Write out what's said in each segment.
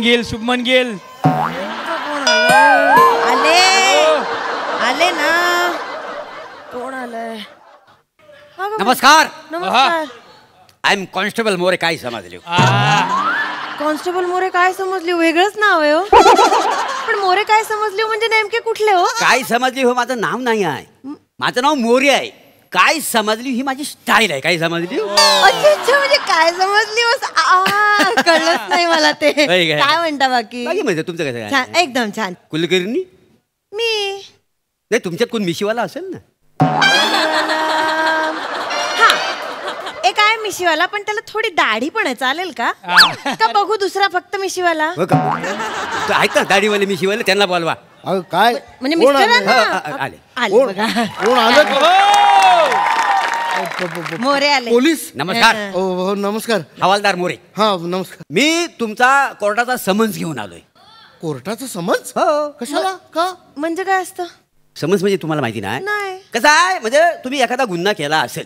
शुभमन गिल आले ना. कोण आलंय? नमस्कार. नमस्कार. I am constable More. काय समजले? कॉन्स्टेबल मोरे काय समजली? वेगळंच नाव आहे हो. पण मोरे काय समजली म्हणजे नेमके कुठले हो? काय समजली हो माझं नाव नाही आहे. माझं नाव मोरे आहे. काय समजली ही माझी स्टाईल आहे. काय समजली? अच्छा म्हणजे काय समजली? कळलंच नाही मला ते. काय म्हणता बाकी? बाकी म्हणजे तुमचं कसं? छान, एकदम छान. कुलकर्णी मी नाही, तुमच्यात कोण मिशीवाला असेल ना? एक आहे मिशीवाला, पण त्याला थोडी दाढी पण आहे. चालेल का? का बघू दुसरा फक्त मिशीवाला? आहेत ना दाढीवाले मिशीवाले, त्यांना बोलवा. काय म्हणजे मिस्टरांना आले. आले बघा. कोण आलं? मोरे आले. पोलीस. नमस्कार. हो नमस्कार. हवालदार मोरे. हा नमस्कार. मी तुमचा कोर्टाचा समन्स घेऊन आलोय. कोर्टाचं समज? हो. कशाला? का? म्हणजे काय असतं? समज म्हणजे तुम्हाला माहिती नाही? नाही. कसं आहे म्हणजे तुम्ही एखादा गुन्हा केला असेल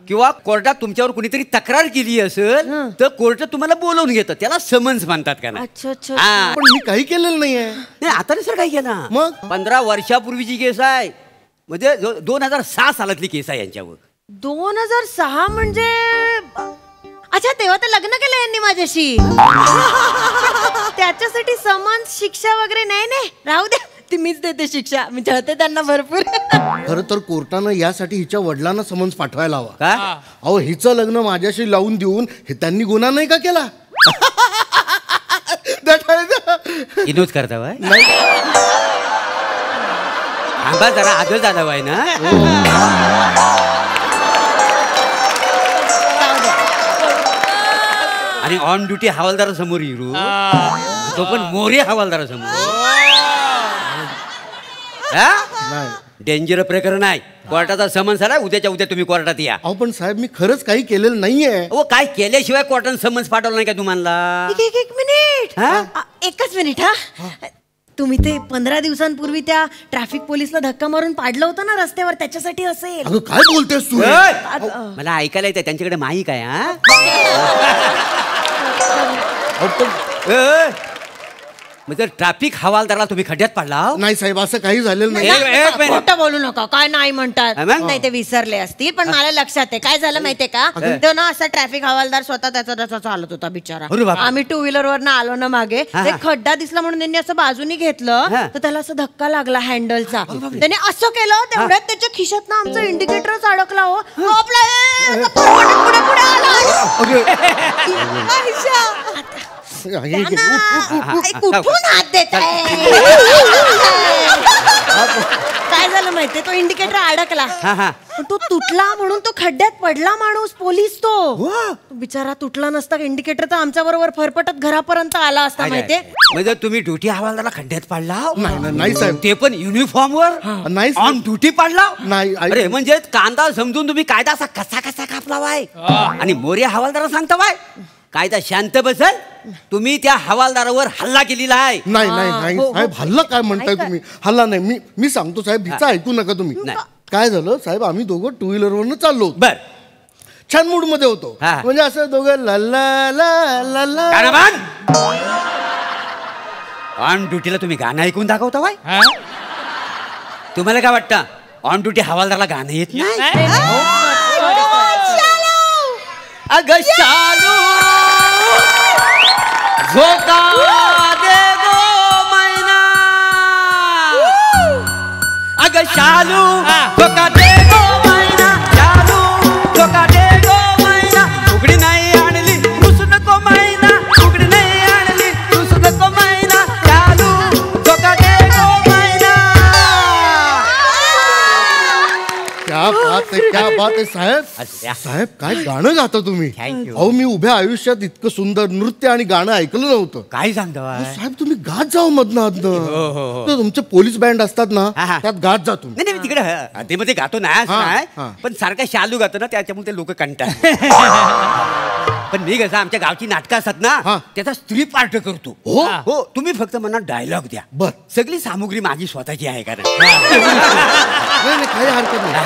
किंवा कोर्टात तुमच्यावर कुणीतरी तक्रार केली असेल तर कोर्ट तुम्हाला बोलवून घेतं. त्याला समन्स म्हणतात का नाही? अच्छा अच्छा. पण मी काही केलेलं नाहीये. नाही आता नाही सर काही केला. मग 15 वर्षापूर्वीची केस आहे. म्हणजे 2006 सालातली केस आहे यांच्यावर. 2006 म्हणजे अच्छा तेव्हा तर लग्न केलं यांनी माझ्याशी. त्याच्यासाठी समन्स शिक्षा वगैरे नाही. राहू दे, ती मीच देते शिक्षा. मी जळते त्यांना भरपूर. खरं तर कोर्टानं यासाठी हिच्या वडिलांना समन्स पाठवायला हवा. का? अहो हिचं लग्न माझ्याशी लावून देऊन हे त्यांनी गुन्हा नाही का केला? विनोद करता बाय आंबा जरा आदळ झाला बाय ना. आणि ऑन ड्युटी हवालदारासमोर हिरू, तो पण मोरे हवालदारासमोर. डेंजर प्रकरण आहे. कोर्टाचा समन्स आला. उद्याच्या उद्या तुम्ही कोर्टात या. अहो पण साहेब मी खरंच काही केलेलं नाहीये. हो काय केल्याशिवाय कोर्टाने समन्स पाठवलं नाही का तुम्हाला? एक मिनिट. एकच मिनिट. तुम्ही ते 15 दिवसांपूर्वी त्या ट्रॅफिक पोलिसला धक्का मारून पाडलं होतं ना रस्त्यावर, त्याच्यासाठी असेल. अगं काय बोलतेस तू? मला ऐकायला येतं त्यांच्याकडे माईक आहे. म्हणजे ट्रॅफिक हवालदाराला तुम्ही खड्ड्यात पडला? नाही साहेब असं काही झालेलं नाही. खोटं बोलू नका. काय नाही म्हणतात. नाही ते विसरले असतील, पण मला लक्षात आहे. काय झालं माहितीये का? तो ना असा ट्रॅफिक हवालदार स्वतः त्याचा चालत होता बिचारा. आम्ही 2 व्हीलर ना आलो ना मागे, ते खड्डा दिसला म्हणून त्यांनी असं बाजूनी घेतलं तर त्याला असं धक्का लागला हँडलचा. त्याने असं केलं, तेवढ्यात त्याच्या खिशात ना आमचा इंडिकेटरच अडकला. हो कुठून हात देत आहे? काय झालं माहितीये? तो इंडिकेटर अडकला, तो तुटला म्हणून तो खड्ड्यात पडला माणूस. पोलीस तो बिचारा तुटला नसता इंडिकेटर तर आमच्या बरोबर फरफटत घरापर्यंत आला असता. माहितीये म्हणजे तुम्ही ड्युटी हवालदाराला खड्ड्यात पाडला? नाही साहेब. ते पण युनिफॉर्म वर नाही. ऑन ड्युटी पाडला? नाही. अरे म्हणजे कांदा समजून तुम्ही कायदा असा कसा कसा कापला वाय? आणि मोरे हवालदार सांगता वाय कायदा शांत बसल? तुम्ही त्या हवालदारावर हल्ला केलेला आहे. नाही साहेब. हल्ला काय म्हणताय तुम्ही? हल्ला नाही. मी सांगतो साहेब, हिचं ऐकू नका तुम्ही. काय झालं साहेब, आम्ही दोघं 2 व्हीलरवरनं चाललो. बर. छान मूड मध्ये होतो. म्हणजे असं दोघं ऑन ड्युटीला तुम्ही गाणं ऐकून दाखवता वाय? तुम्हाला काय वाटतं ऑन ड्युटी हवालदारला गाणं येत नाही? अगं शालू झोका दे गो मैना, अगं शालू झोका दे गो मैना, शालू झोका दे गो मैना. उघडी नाही आणली रुसू नको मैना, उघडी नाही आणली रुसू नको मैना, शालू झोका दे गो मैना. क्या बात आहे साहेब. साहेब काय गाणं गाता तुम्ही. अहो मी उभ्या आयुष्यात इतकं सुंदर नृत्य आणि गाणं ऐकलं नव्हतं. काय सांगता साहेब तुम्ही गात जाऊ मधनं. तुमचे पोलीस बँड असतात ना त्यात गात जातो. नाही तिकडे ते मध्ये गातो नाही, पण सारखा शालू गातो ना त्याच्यामुळे ते लोक कंटाळतात. पण मी कसं आमच्या गावची नाटकं असतात ना त्याचा स्त्री पार्ट करतो. हो तुम्ही फक्त मला डायलॉग द्या. बर. सगळी सामुग्री माझी स्वतःची आहे. कारण काही हरकत नाही.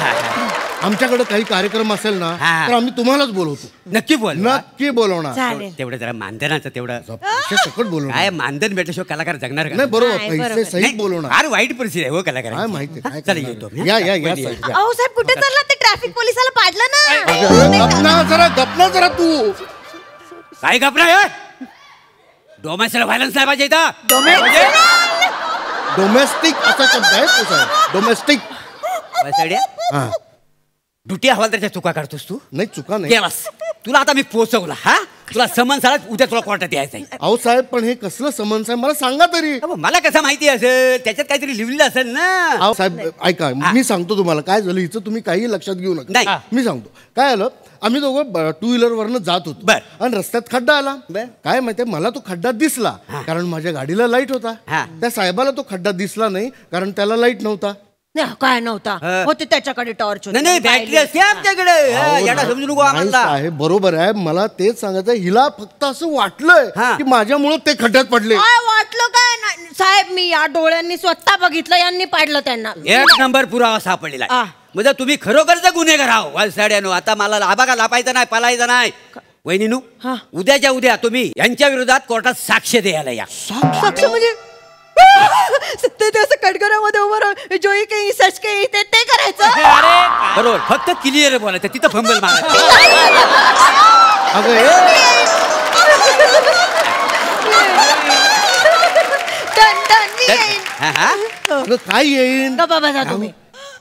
आमच्याकडे काही कार्यक्रम असेल ना हा. तर आम्ही तुम्हालाच बोलवतो. नक्की बोल नक्की बोलवणार. चालेल. तेवढं जरा मानधनाचं तेवढं पैसे सकट बोलवणार. काय मानधन भेटल्याशिवाय कलाकार जगणार का? नाही बरोबर, नाही, पैसे बरोबर. सहित नाही, बोलवणार. फार वाईट परिस्थिती आहे हो कलाकार. काय माहिती काय चला करणार? येतो. या या या पहिली साहेब, या. या. अहो साहेब कुठे चालला? ते ट्रॅफिक पोलिसाला पाडलं ना. गपना जरा तू. काय घाबरा डोमेस्टिक व्हायलन्स नाही पाहिजे इथं. डोमेस्टिक असा शब्द आहे तो साहेब. डोमेस्टिक. हा. ड्युटी हवालदारच्या चुका काढतोस तू. नाही चुका नाही. केलास तुला आता मी पोहोचवला. हा तुला समन्स आला उद्या तुला कोर्टात यायचं. अहो साहेब पण हे कसलं समन्स आहे मला सांगा तरी. मला कसं माहिती असेल त्याच्यात काहीतरी लिहिलेलं असेल ना. अहो साहेब ऐका मी सांगतो तुम्हाला काय झालं हिचं तुम्ही काही लक्षात घेऊ नका. नाही. मी सांगतो काय आलं आम्ही दोघं टू व्हीलर वरनं जात होतो बर. आणि रस्त्यात खड्डा आला. काय माहितीये मला तो खड्डा दिसला कारण माझ्या गाडीला लाईट होता. हा. त्या साहेबाला तो खड्डा दिसला नाही कारण त्याला लाईट नव्हता. नाही, काय नव्हता होते त्याच्याकडे टॉर्च नाही नाही बॅटरी असते आमच्याकडे. याला समजू नको नाही आम्हाला. साहेब बरोबर आहे मला तेच सांगायचं हिला फक्त असं वाटलंय हा. की माझ्यामुळे ते खड्ड्यात पडले. काय वाटलं काय नाही, साहेब मी या डोळ्यांनी स्वतः बघितलं यांनी पाडलं त्यांना. एक नंबर पुरावा सापडलेला आहे. म्हणजे तुम्ही खरोखरच गुन्हेगार आहो वालसाड्यानो. आता मला लाभागा लापायचं नाही पलायचं नाही. वहिनीनू हा. उद्याच्या उद्या तुम्ही यांच्या विरोधात कोर्टात साक्ष द्यायला या. साक्ष म्हणजे ते असं कटकऱ्यामध्ये उभं राहून जोई काही सच काही ते करायचं. बरोबर फक्त क्लिअर बोलायचं तिथं फंबल मारायचं. अगं हा, हा. अगं, काय येईन गप्पा बसा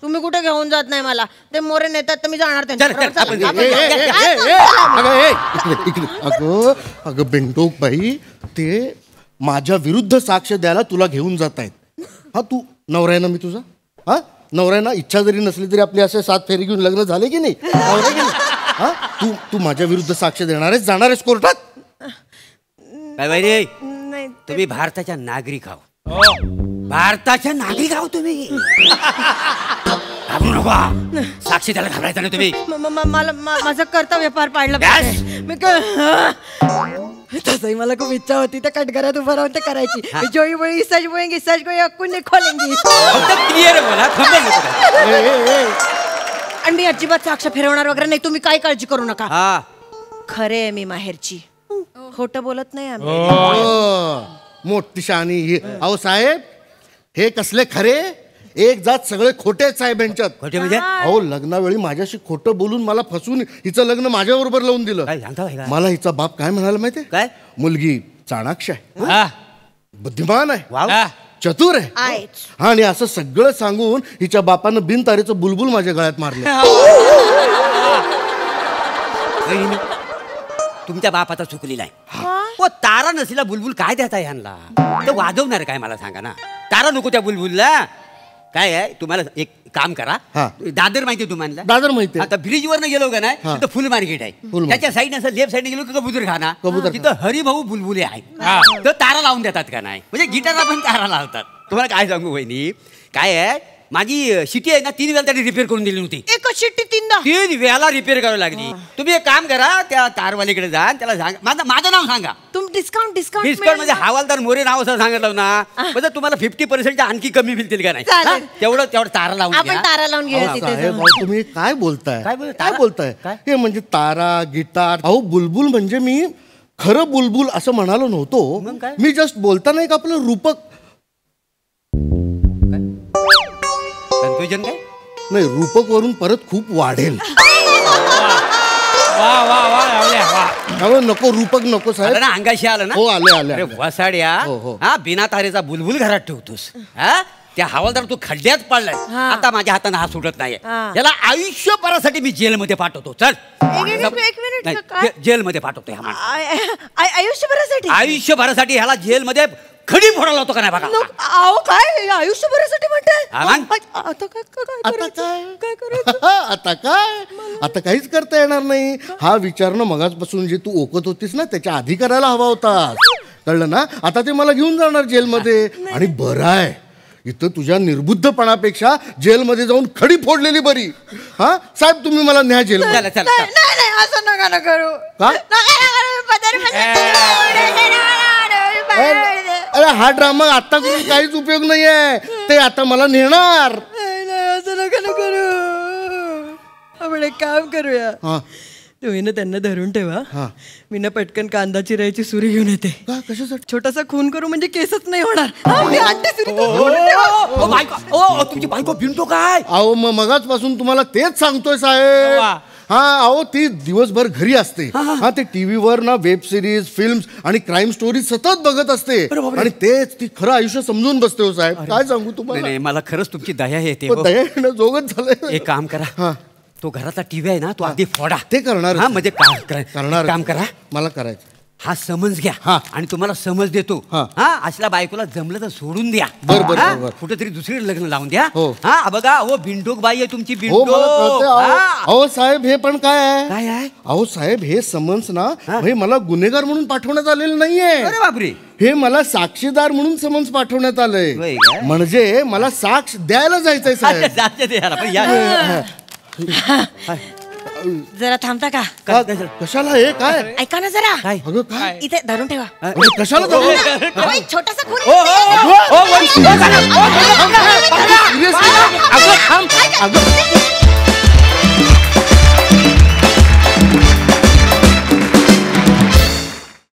तुम्ही कुठे घेऊन जात नाही मला. ते मोरे नेतात तर मी जाणार चल, त्यांच्याबरोबर. चल, आपण चला, जाऊ. आपण इकडे अगं अगं बेंटोक बाई ते माझ्या विरुद्ध साक्ष द्यायला तुला घेऊन जात आहेत. हा तू नवरा आहे ना मी तुझा. हा नवरा आहे ना. इच्छा जरी नसली तरी आपले असे 7 फेरी घेऊन लग्न झाले की नाही. नवरा की नाही? हा तू तू माझ्या विरुद्ध साक्ष देणार आहेस जाणार आहेस कोर्टात. काय बाई नाही, तुम्ही भारताच्या नागरिक आहो. भारताच्या नागरिक आहो तुम्ही. घाबरू नका. साक्षी त्याला घाबरायचं ना तुम्ही. मला माझं कर्तव्य पार पाडलं पाहिजे. मी तसंही मला खूप इच्छा होती त्या कटघरात उभं राहून ते करायची. जोई बोई सच बोएंगी सच कोई अक्कून नाही खोलेंगी. फक्त क्लिअर बोला फंबल नको. आणि मी अजिबात साक्ष फिरवणार वगैरे नाही. तुम्ही काही काळजी करू नका. हा खरे आहे मी माहेरची. खोटं बोलत नाही आम्ही. मोठी शहाणी ही. अहो साहेब हे कसले खरे एक जात सगळे खोटे साहेब यांच्यात. खोटे म्हणजे अहो लग्नावेळी माझ्याशी खोटं बोलून मला फसवून हिचं लग्न माझ्या बरोबर लावून दिलं. काय सांगता बाई का? मला हिचा बाप काय म्हणाला माहितीये काय? मुलगी चाणाक्ष आहे हा. बुद्धिमान आहे वाव. चतुर आहे. आहेच. हा आणि असं सगळं सांगून हिच्या बापानं बिनतारेचं बुलबुल माझ्या गळ्यात मारले. वहिनी, तुमच्या बापाचा चुकलेला आहे. ओ तारा नसलेला बुलबुल काय द्यायचा ह्यांना. तर वाजवणार काय मला सांगा ना. तारा नको त्या बुलबुलला. काय आहे तुम्हाला एक काम करा. हा. दादर माहिती तुम्हाला. दादर माहिती आता ब्रिज वर गेलो का नाही हा. तिथं फुल मार्केट आहे. फुल त्याच्या साईड असं लेफ्ट साईड गेलो की कबूतर खाना. तिथं हरिभाऊ बुलबुले आहे. तर तारा लावून देतात का नाही. म्हणजे गिटारला पण तारा लावतात. तुम्हाला काय सांगू वहिनी काय आहे माझी शिटी आहे ना 3 वेळा त्यांनी रिपेअर करून दिली होती. एकच शिट्टी 3दा. 3 वेळाला रिपेअर करावी लागली. तुम्ही एक काम करा त्या तारवालीकडे जा त्याला सांगा माझं नाव सांगा. तुम्ही डिस्काउंट डिस्काउंट म्हणजे हवालदार मोरे नाव असं सांगितलं ना म्हणजे तुम्हाला 50% आणखी कमी मिळतील का नाही. चालेल. हा? तेवढं तारा लावून आपण घ्या. तारा लावून घेऊया तिथे साहेब जाऊन. अहो, तुम्ही काय बोलताय काय बोलताय? काय तारा? बोलताय काय? हे म्हणजे तारा गिटार. अहो बुलबुल म्हणजे मी खरं बुलबुल असं म्हणालो नव्हतो. मग काय? मी जस्ट बोलताना एक आपलं रूपक कन्फ्युजन काय नाही रूपक वरून परत खूप वाढेल. अहो, नको रूपक नको साहेब. आलं ना अंगाशी आलं ना. हो आले आले अरे वसाड्या हो, हो. हा बिना तारेचा बुलबुल घरात ठेवतोस. हा त्या हवालदार तू खड्ड्यात पडलाय. हा. आता माझ्या हाताने हात सुटत नाहीये. हा. याला आयुष्यभरासाठी मी जेलमध्ये पाठवतो. चल एक मिनिट नाही, काय? जेलमध्ये पाठवतो ह्या माणसाला. आयुष्यभरासाठी आयुष्यभरासाठी ह्याला जेलमध्ये खडी फोडायला होतो का नाही बघा. अहो काय आयुष्यभरासाठी हा, मग? म्हणताय. आता काय आता करायचं? काय काय करायचं? आता काय आता काहीच करता येणार नाही. हा विचारणं मगाचपासून जे तू ओकत होतीस ना त्याच्या आधी करायला हवा होता. कळलं ना. आता ते मला घेऊन जाणार जेलमध्ये. आणि बरं आहे इथं तुझ्या निर्बुद्धपणापेक्षा जेलमध्ये जाऊन खडी फोडलेली बरी. हा साहेब तुम्ही मला न्या जेल. चला चला नाही नाही, असं नका ना करू. का? अरे हा ड्रामा आता करून काहीच उपयोग नाहीये. ते आता मला नेणार. असं नका ना करू. आपण एक काम करूया हा तुम्ही ना त्यांना धरून ठेवा हा. मी ना पटकन कांदा चिरायची सुरी घेऊन येते का कशासाठी छोटासा खून करू म्हणजे केसच नाही होणार हा, मी आणते सुरी, तुम्ही धरून ठेवा. तुमची बायको भिंतो काय अहो मगाचपासून तुम्हाला तेच सांगतोय साहेब वा. हा अहो ती दिवसभर घरी असते हा ते टीव्हीवर ना वेब सिरीज फिल्म्स आणि क्राईम स्टोरी सतत बघत असते आणि तेच ती खरं आयुष्य समजून बसते हो साहेब काय सांगू तुम्हाला नाही मला खरंच तुमची दया येते पण दया येणं जोगच झालंय एक काम करा तो घराचा टीव्ही आहे ना तो आधी फोडा ते करणार हा म्हणजे करणार काम करा मला करायचं हा समज घ्या हा. आणि तुम्हाला समज देतो हा. हा असल्या बायकोला जमलं तर सोडून द्या बर, बर, हा? बर, बर. कुठेतरी दुसरी लग्न लावून द्या हो. हा बघा हो बिंडोक बाई आहे तुमची हो बिंडोक मला कळतंय, अहो. हा. अहो साहेब हे पण काय आहे काय आहे अहो साहेब हे समन्स ना हे मला गुन्हेगार म्हणून पाठवण्यात आलेलं नाहीये अरे बापरे हे मला साक्षीदार म्हणून समन्स पाठवण्यात होय आलंय काय? म्हणजे मला साक्ष द्यायला जायचंय साहेब जाते ते याला, पण या. जरा थांबता का कशाला हे काय ऐका ना जरा काय? अगं काय इथे धरून ठेवा अगं, कशाला जाऊ अहो, एक छोटासा खून ओ, ओ, ओ, ओ, ओ, Seriously? अगं थांब अगं